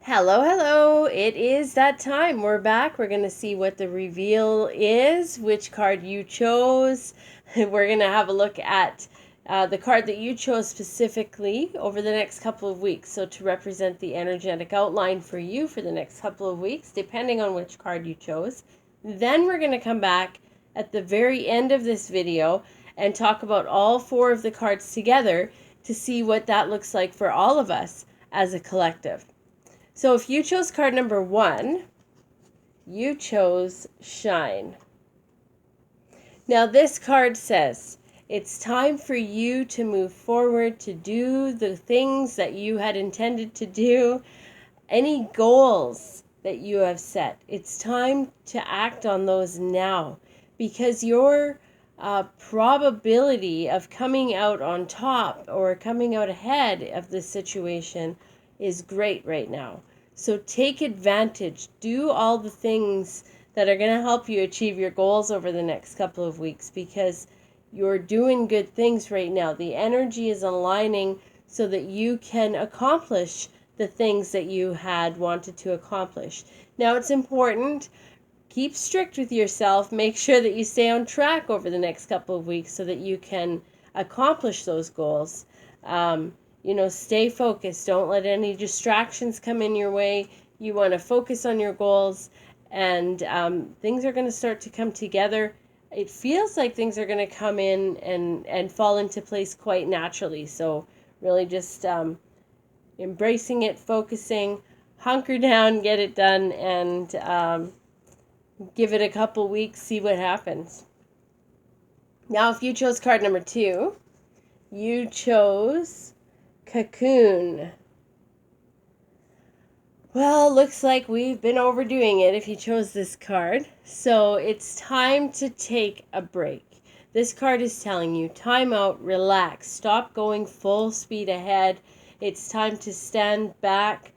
Hello, hello. It is that time. We're back. We're going to see what the reveal is, which card you chose. We're going to have a look at the card that you chose specifically over the next couple of weeks. So to represent the energetic outline for you for the next couple of weeks, depending on which card you chose. Then we're going to come back at the very end of this video and talk about all four of the cards together to see what that looks like for all of us as a collective. So if you chose card number 1, you chose Shine. Now this card says, it's time for you to move forward, to do the things that you had intended to do, any goals that you have set. It's time to act on those now, because your probability of coming out on top or coming out ahead of the situation is great right now. So take advantage. Do all the things that are going to help you achieve your goals over the next couple of weeks, because you're doing good things right now. The energy is aligning so that you can accomplish the things that you had wanted to accomplish. Now it's important, keep strict with yourself. Make sure that you stay on track over the next couple of weeks so that you can accomplish those goals. Stay focused. Don't let any distractions come in your way. You want to focus on your goals, and things are going to start to come together. It feels like things are going to come in and fall into place quite naturally. So really just embracing it, focusing, hunker down, get it done, and give it a couple weeks, see what happens. Now, if you chose card number 2, you chose Cocoon. Well, looks like we've been overdoing it if you chose this card. So it's time to take a break. This card is telling you, time out, relax, stop going full speed ahead. It's time to stand back.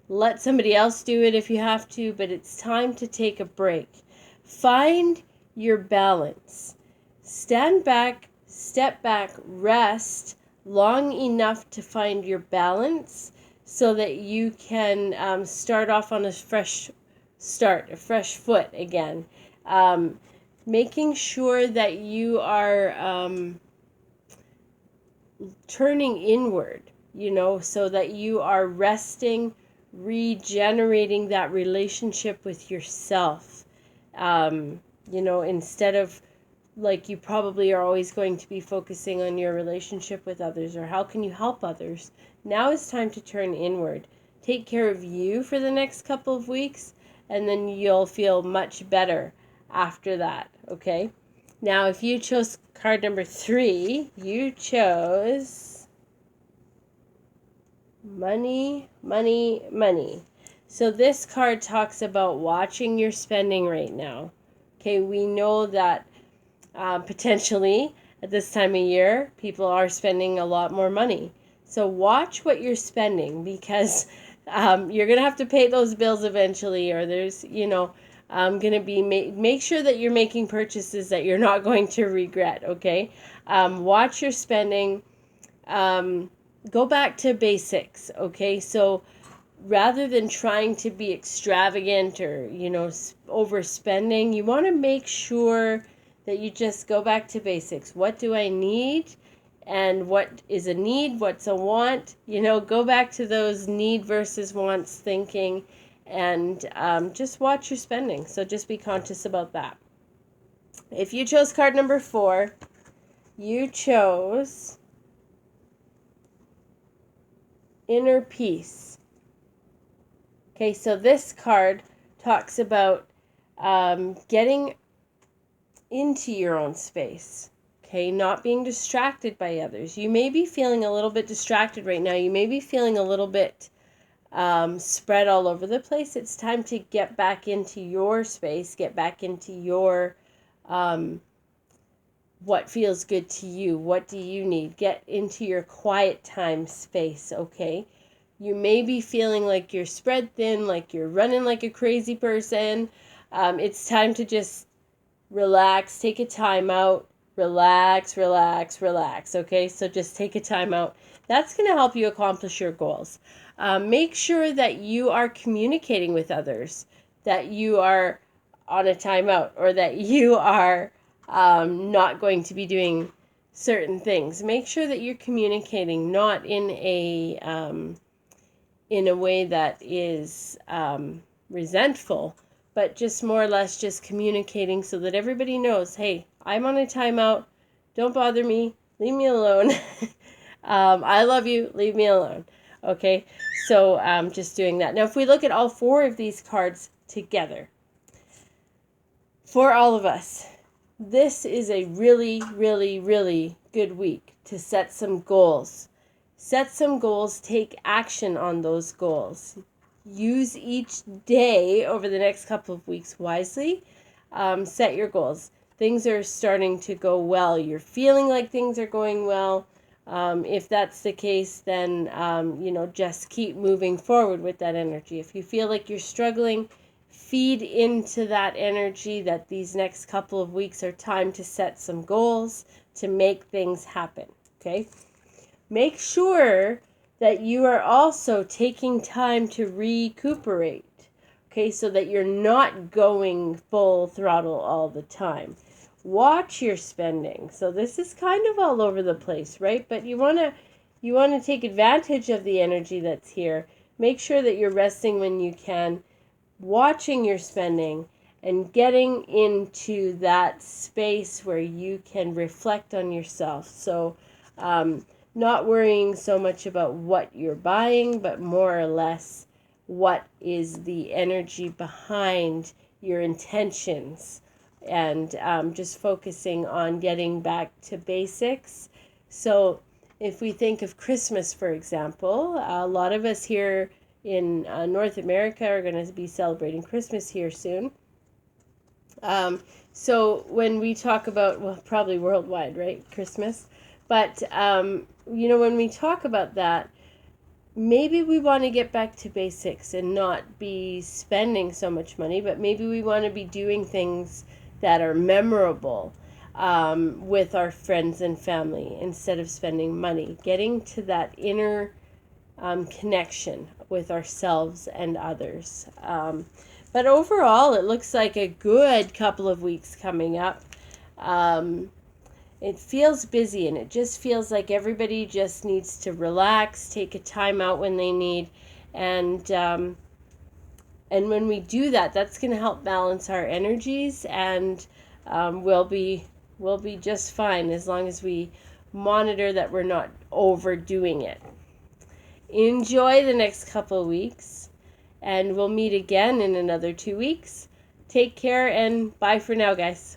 Let somebody else do it if you have to, but it's time to take a break. Find your balance. Stand back, step back, rest long enough to find your balance so that you can start off on a fresh start, a fresh foot again. Making sure that you are turning inward, so that you are resting, regenerating that relationship with yourself. Instead of, like, you probably are always going to be focusing on your relationship with others or how can you help others. Now it's time to turn inward. Take care of you for the next couple of weeks, and then you'll feel much better after that, okay? Now, if you chose card number 3, you chose money, money, money. So this card talks about watching your spending right now. Okay, we know that potentially at this time of year, people are spending a lot more money. So watch what you're spending, because you're going to have to pay those bills eventually, or there's, going to be, make sure that you're making purchases that you're not going to regret, okay? Watch your spending. Go back to basics, okay? So rather than trying to be extravagant or, overspending, you want to make sure that you just go back to basics. What do I need? And what is a need? What's a want? Go back to those need versus wants thinking, and just watch your spending. So just be conscious about that. If you chose card number 4, you chose Inner Peace. Okay, so this card talks about getting into your own space, okay? Not being distracted by others. You may be feeling a little bit distracted right now. You may be feeling a little bit spread all over the place. It's time to get back into your space, get back into your what feels good to you. What do you need? Get into your quiet time space, okay? You may be feeling like you're spread thin, like you're running like a crazy person. It's time to just relax, take a time out, relax, relax, relax, okay? So just take a time out. That's going to help you accomplish your goals. Make sure that you are communicating with others, that you are on a timeout, or that you are not going to be doing certain things. Make sure that you're communicating, not in a way that is resentful, but just more or less just communicating so that everybody knows, hey, I'm on a timeout. Don't bother me. Leave me alone. I love you. Leave me alone. Okay, so just doing that. Now, if we look at all four of these cards together, for all of us, this is a really, really, really good week to set some goals. Set some goals, take action on those goals. Use each day over the next couple of weeks wisely. Set your goals. Things are starting to go well. You're feeling like things are going well. If that's the case, then, just keep moving forward with that energy. If you feel like you're struggling, feed into that energy that these next couple of weeks are time to set some goals, to make things happen, okay? Make sure that you are also taking time to recuperate, okay, so that you're not going full throttle all the time. Watch your spending. So this is kind of all over the place, right? But you want to take advantage of the energy that's here. Make sure that you're resting when you can, watching your spending, and getting into that space where you can reflect on yourself. So not worrying so much about what you're buying, but more or less what is the energy behind your intentions, and just focusing on getting back to basics. So if we think of Christmas, for example, a lot of us here in North America are going to be celebrating Christmas here soon. So when we talk about, well, probably worldwide, right, Christmas, but when we talk about that, maybe we want to get back to basics and not be spending so much money, but maybe we want to be doing things that are memorable with our friends and family instead of spending money. Getting to that inner connection with ourselves and others. But overall, it looks like a good couple of weeks coming up. It feels busy, and it just feels like everybody just needs to relax, take a time out when they need, and when we do that, that's going to help balance our energies, and we'll be just fine as long as we monitor that we're not overdoing it. Enjoy the next couple of weeks, and we'll meet again in another 2 weeks. Take care, and bye for now, guys.